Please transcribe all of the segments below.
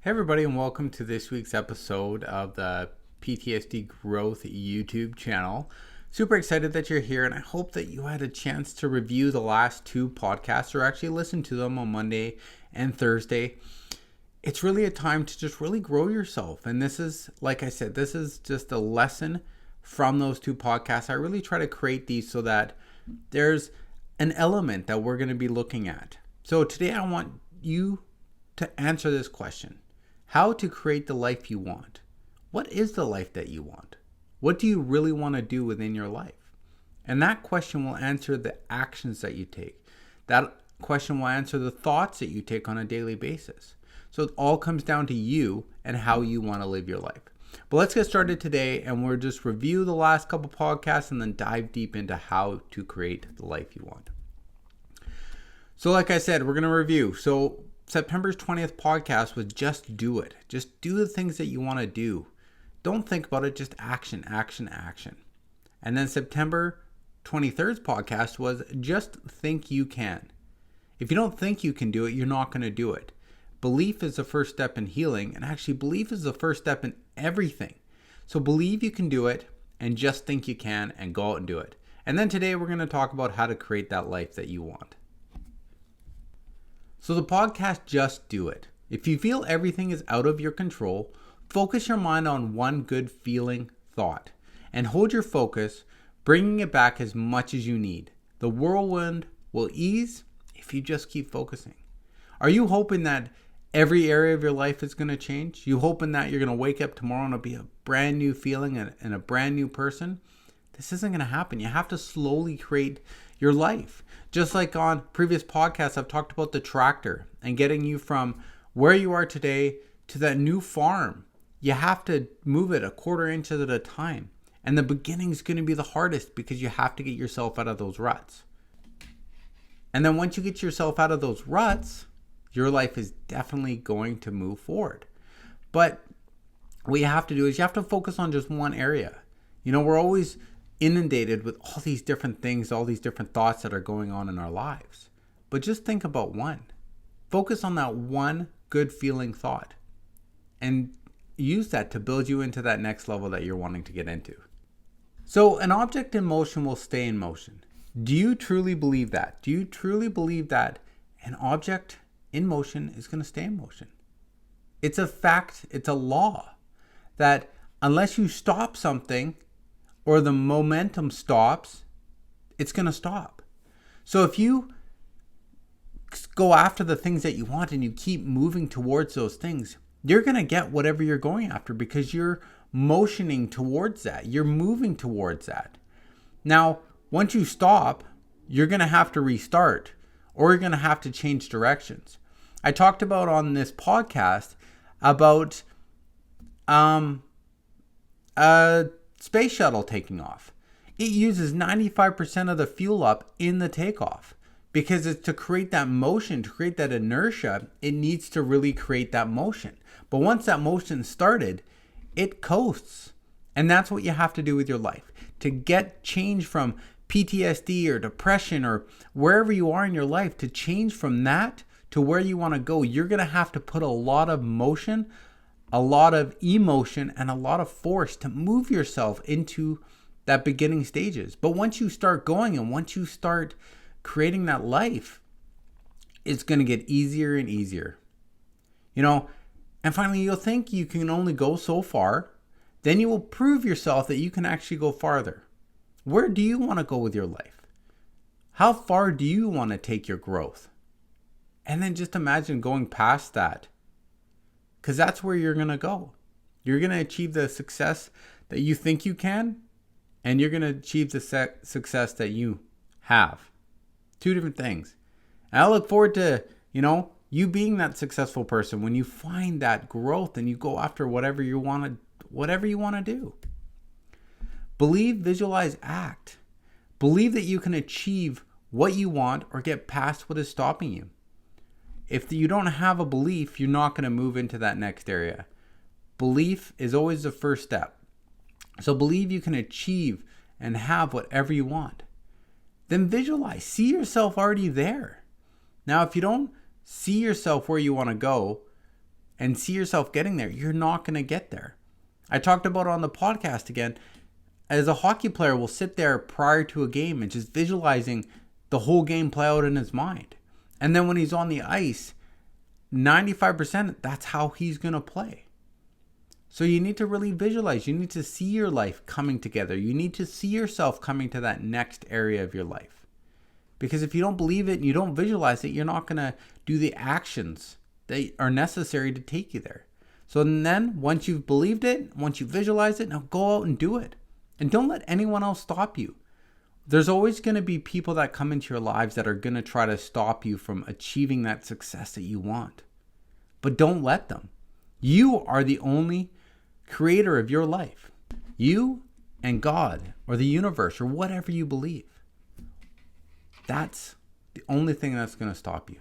Hey everybody, and welcome to this week's episode of the PTSD Growth YouTube channel. Super excited that you're here, and I hope that you had a chance to review the last two podcasts or actually listen to them on Monday and Thursday. It's really a time to just really grow yourself, and this is, like I said, this is just a lesson from those two podcasts. I really try to create these so that there's an element that we're going to be looking at. So today I want you to answer this question. How to create the life you want. What is the life that you want? What do you really want to do within your life? And that question will answer the actions that you take. That question will answer the thoughts that you take on a daily basis. So it all comes down to you and how you want to live your life. But let's get started today, and we'll just review the last couple podcasts and then dive deep into how to create the life you want. So like I said, we're going to review. So September's 20th podcast was just do it. Just do the things that you want to do. Don't think about it, just action, action, action. And then September 23rd's podcast was just think you can. If you don't think you can do it, you're not going to do it. Belief is the first step in healing, and actually belief is the first step in everything. So believe you can do it and just think you can and go out and do it. And then today we're going to talk about how to create that life that you want. So the podcast, just do it. If you feel everything is out of your control, focus your mind on one good feeling thought and hold your focus, bringing it back as much as you need. The whirlwind will ease if you just keep focusing. Are you hoping that every area of your life is going to change? You hoping that you're going to wake up tomorrow and it'll be a brand new feeling and a brand new person? This isn't going to happen. You have to slowly create your life. Just like on previous podcasts, I've talked about the tractor and getting you from where you are today to that new farm. You have to move it a quarter inch at a time. And the beginning is going to be the hardest because you have to get yourself out of those ruts. And then once you get yourself out of those ruts, your life is definitely going to move forward. But what you have to do is you have to focus on just one area. You know, we're always inundated with all these different things, all these different thoughts that are going on in our lives. But just think about one. Focus on that one good feeling thought and use that to build you into that next level that you're wanting to get into. So an object in motion will stay in motion. Do you truly believe that? Do you truly believe that an object in motion is going to stay in motion? It's a fact, it's a law that unless you stop something, or the momentum stops, it's going to stop. So if you go after the things that you want and you keep moving towards those things, you're going to get whatever you're going after because you're motioning towards that. You're moving towards that. Now, once you stop, you're going to have to restart or you're going to have to change directions. I talked about on this podcast about space shuttle taking off. It uses 95% of the fuel up in the takeoff because it's to create that motion, to create that inertia, it needs to really create that motion. But once that motion started, it coasts. And that's what you have to do with your life. To get change from PTSD or depression or wherever you are in your life, to change from that to where you want to go, you're going to have to put a lot of motion, a lot of emotion, and a lot of force to move yourself into that beginning stages. But once you start going and once you start creating that life, it's going to get easier and easier. You know, and finally you'll think you can only go so far. Then you will prove yourself that you can actually go farther. Where do you want to go with your life? How far do you want to take your growth? And then just imagine going past that. Because that's where you're going to go. You're going to achieve the success that you think you can, and you're going to achieve the success that you have. Two different things. And I look forward to, you being that successful person when you find that growth and you go after whatever you want to do. Believe, visualize, act. Believe that you can achieve what you want or get past what is stopping you. If you don't have a belief, you're not going to move into that next area. Belief is always the first step. So believe you can achieve and have whatever you want. Then visualize. See yourself already there. Now, if you don't see yourself where you want to go, and see yourself getting there, you're not going to get there. I talked about on the podcast again, as a hockey player will sit there prior to a game and just visualizing the whole game play out in his mind. And then when he's on the ice, 95%, that's how he's going to play. So you need to really visualize. You need to see your life coming together. You need to see yourself coming to that next area of your life. Because if you don't believe it and you don't visualize it, you're not going to do the actions that are necessary to take you there. So then once you've believed it, once you visualize it, now go out and do it. And don't let anyone else stop you. There's always going to be people that come into your lives that are going to try to stop you from achieving that success that you want. But don't let them. You are the only creator of your life. You and God or the universe or whatever you believe. That's the only thing that's going to stop you.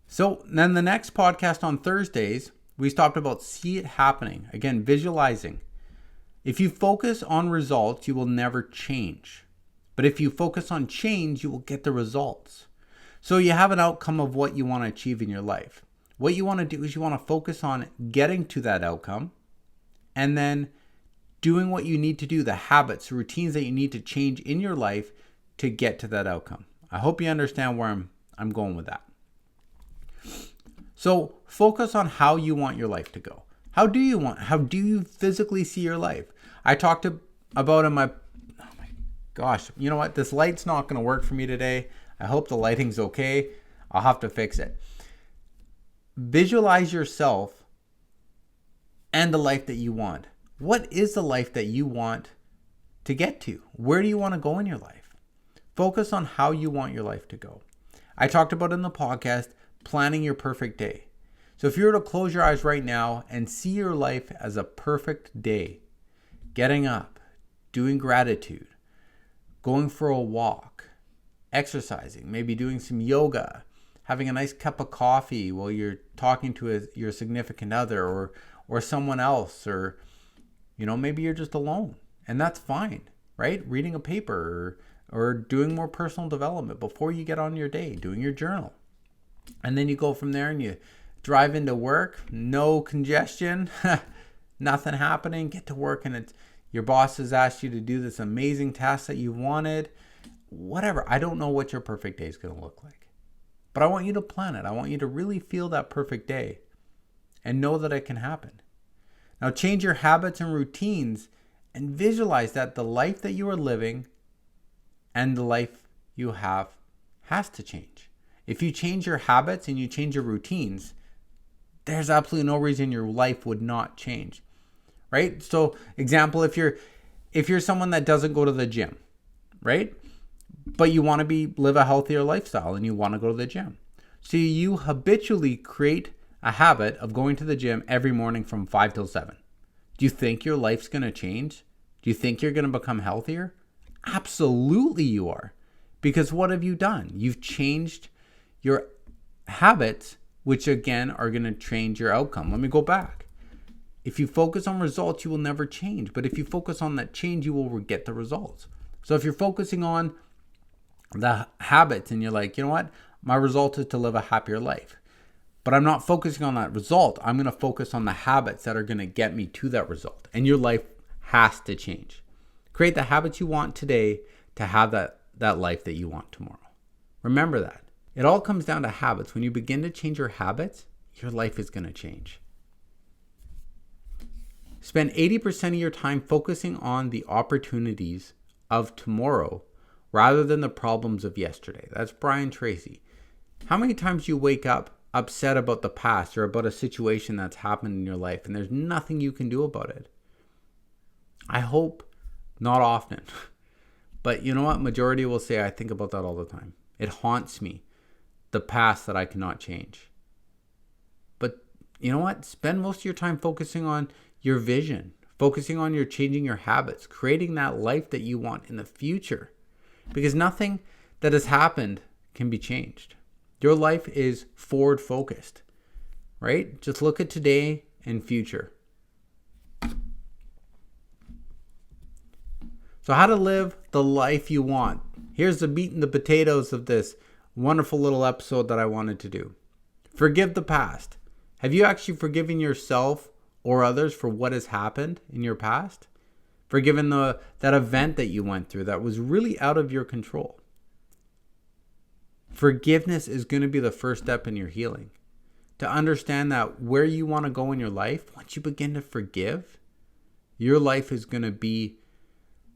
So then the next podcast on Thursdays, we talked about see it happening. Again, visualizing. If you focus on results, you will never change. But if you focus on change, you will get the results. So you have an outcome of what you want to achieve in your life. What you want to do is you want to focus on getting to that outcome and then doing what you need to do, the habits, routines that you need to change in your life to get to that outcome. I hope you understand where I'm going with that. So focus on how you want your life to go. How do you physically see your life? I talked about in my, oh my gosh, you know what? This light's not going to work for me today. I hope the lighting's okay. I'll have to fix it. Visualize yourself and the life that you want. What is the life that you want to get to? Where do you want to go in your life? Focus on how you want your life to go. I talked about in the podcast, planning your perfect day. So if you were to close your eyes right now and see your life as a perfect day, getting up, doing gratitude, going for a walk, exercising, maybe doing some yoga, having a nice cup of coffee while you're talking to your significant other or someone else, or maybe you're just alone, and that's fine, right? Reading a paper or doing more personal development before you get on your day, doing your journal. And then you go from there and you drive into work, no congestion, nothing happening, get to work and your boss has asked you to do this amazing task that you wanted, whatever. I don't know what your perfect day is going to look like, but I want you to plan it. I want you to really feel that perfect day and know that it can happen. Now change your habits and routines and visualize that the life that you are living and the life you have has to change. If you change your habits and you change your routines, there's absolutely no reason your life would not change, right? So example, if you're someone that doesn't go to the gym, right? But you want to live a healthier lifestyle and you want to go to the gym. So you habitually create a habit of going to the gym every morning from 5 till 7. Do you think your life's going to change? Do you think you're going to become healthier? Absolutely you are. Because what have you done? You've changed your habits, which again are going to change your outcome. Let me go back. If you focus on results, you will never change. But if you focus on that change, you will get the results. So if you're focusing on the habits and you're like, you know what? My result is to live a happier life. But I'm not focusing on that result. I'm going to focus on the habits that are going to get me to that result. And your life has to change. Create the habits you want today to have that life that you want tomorrow. Remember that. It all comes down to habits. When you begin to change your habits, your life is going to change. Spend 80% of your time focusing on the opportunities of tomorrow rather than the problems of yesterday. That's Brian Tracy. How many times do you wake up upset about the past or about a situation that's happened in your life and there's nothing you can do about it? I hope not often. But you know what? Majority will say I think about that all the time. It haunts me. The past that I cannot change. But you know what? Spend most of your time focusing on your vision, focusing on your changing your habits, creating that life that you want in the future. Because nothing that has happened can be changed. Your life is forward focused, right? Just look at today and future. So how to live the life you want. Here's the meat and the potatoes of this wonderful little episode that I wanted to do. Forgive the past. Have you actually forgiven yourself or others for what has happened in your past? Forgiven that event that you went through that was really out of your control. Forgiveness is going to be the first step in your healing. To understand that where you want to go in your life, once you begin to forgive, your life is going to be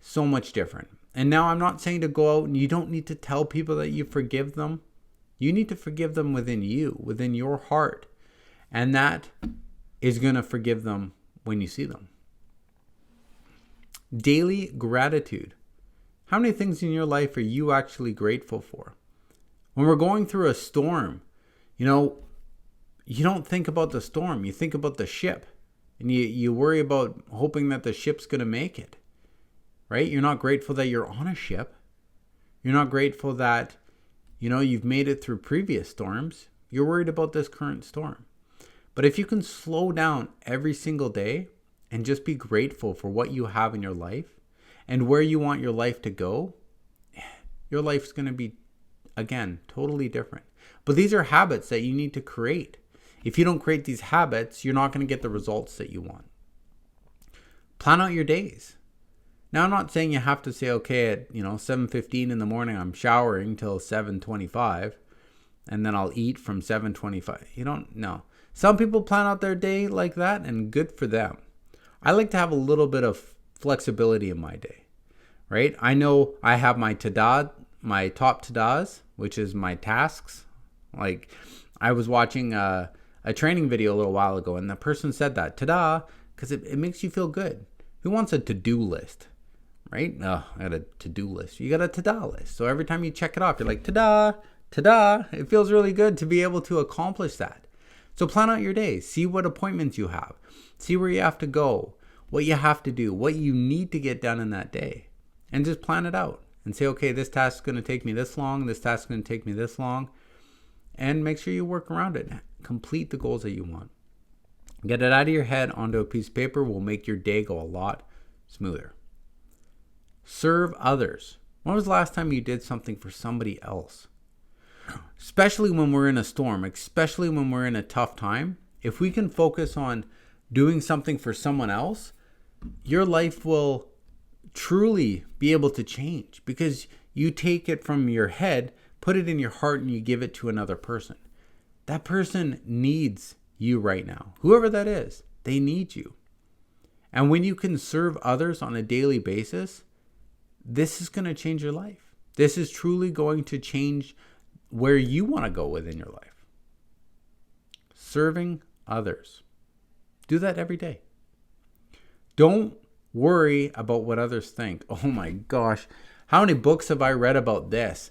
so much different. And now I'm not saying to go out and you don't need to tell people that you forgive them. You need to forgive them within you, within your heart. And that is going to forgive them when you see them. Daily gratitude. How many things in your life are you actually grateful for? When we're going through a storm, you don't think about the storm. You think about the ship. And you worry about hoping that the ship's going to make it. Right? You're not grateful that you're on a ship. You're not grateful that, you've made it through previous storms. You're worried about this current storm. But if you can slow down every single day and just be grateful for what you have in your life and where you want your life to go, your life's going to be, again, totally different. But these are habits that you need to create. If you don't create these habits, you're not going to get the results that you want. Plan out your days. Now, I'm not saying you have to say, okay, at 7:15 in the morning, I'm showering till 7:25, and then I'll eat from 7:25. You don't know. Some people plan out their day like that, and good for them. I like to have a little bit of flexibility in my day, right? I know I have my top tadas, which is my tasks. Like, I was watching a training video a little while ago, and the person said that, tada, because it makes you feel good. Who wants a to-do list, right? Oh, I got a to-do list. You got a tada list. So every time you check it off, you're like, tada, tada. It feels really good to be able to accomplish that. So plan out your day. See what appointments you have. See where you have to go, what you have to do, what you need to get done in that day. And just plan it out and say, okay, this task is going to take me this long. This task is going to take me this long. And make sure you work around it. Complete the goals that you want. Get it out of your head onto a piece of paper will make your day go a lot smoother. Serve others. When was the last time you did something for somebody else? Especially when we're in a storm, especially when we're in a tough time, if we can focus on doing something for someone else, your life will truly be able to change because you take it from your head, put it in your heart, and you give it to another person. That person needs you right now. Whoever that is, they need you. And when you can serve others on a daily basis, this is going to change your life. This is truly going to change where you want to go within your life. Serving others. Do that every day. Don't worry about what others think. Oh my gosh. How many books have I read about this?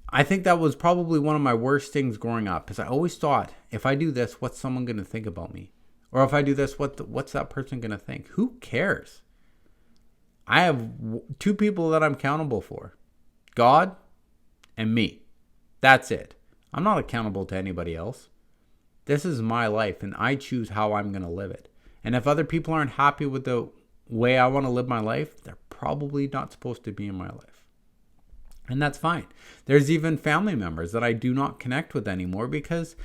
I think that was probably one of my worst things growing up because I always thought, if I do this, what's someone going to think about me? Or if I do this, what's that person going to think? Who cares? I have two people that I'm accountable for. God and me. That's it. I'm not accountable to anybody else. This is my life and I choose how I'm going to live it. And if other people aren't happy with the way I want to live my life, they're probably not supposed to be in my life. And that's fine. There's even family members that I do not connect with anymore because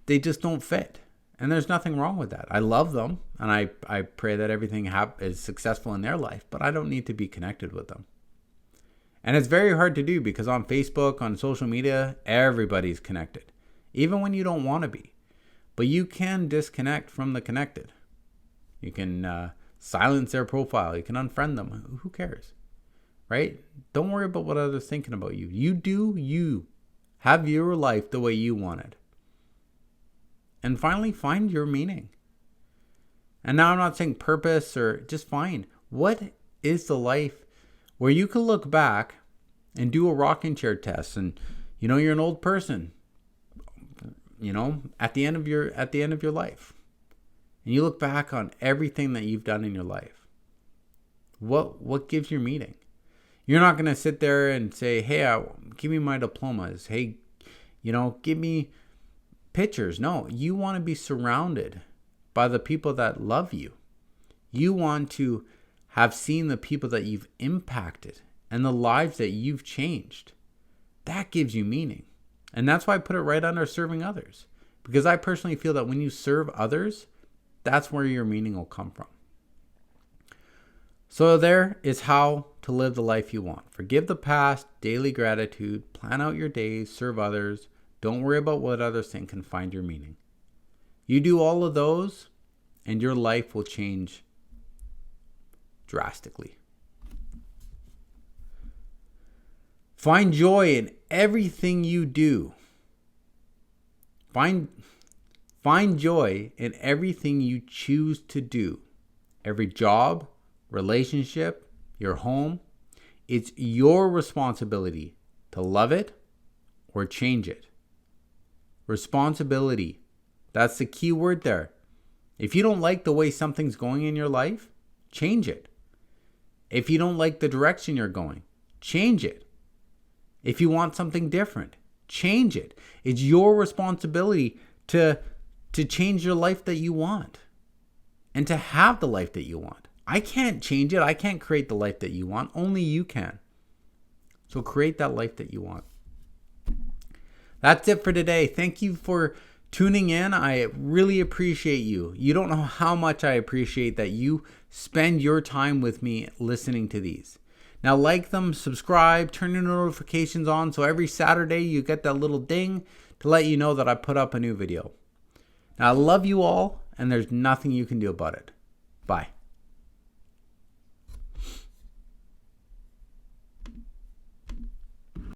they just don't fit. And there's nothing wrong with that. I love them and I pray that everything is successful in their life, but I don't need to be connected with them. And it's very hard to do because on Facebook, on social media, everybody's connected, even when you don't want to be. But you can disconnect from the connected. You can silence their profile. You can unfriend them. Who cares? Right? Don't worry about what others are thinking about you. You do you. Have your life the way you want it. And finally, find your meaning. And now I'm not saying purpose or just find. What is the life where you can look back and do a rocking chair test and you're an old person, at the end of your life. And you look back on everything that you've done in your life. What gives you meaning? You're not going to sit there and say, hey, give me my diplomas. Hey, give me pictures. No, you want to be surrounded by the people that love you. You want to have seen the people that you've impacted and the lives that you've changed. That gives you meaning. And that's why I put it right under serving others. Because I personally feel that when you serve others, that's where your meaning will come from. So there is how to live the life you want. Forgive the past, daily gratitude, plan out your days, serve others. Don't worry about what others think, and find your meaning. You do all of those, and your life will change drastically. Find joy in everything you do. Find joy in everything you choose to do. Every job, relationship, your home. It's your responsibility to love it or change it. Responsibility. That's the key word there. If you don't like the way something's going in your life, change it. If you don't like the direction you're going, change it. If you want something different, change it. It's your responsibility to change your life that you want and to have the life that you want. I can't change it. I can't create the life that you want. Only you can. So create that life that you want. That's it for today. Thank you for tuning in. I really appreciate you. You don't know how much I appreciate that you spend your time with me listening to these. Now like them, subscribe, turn your notifications on so every Saturday you get that little ding to let you know that I put up a new video. Now I love you all, and there's nothing you can do about it. Bye.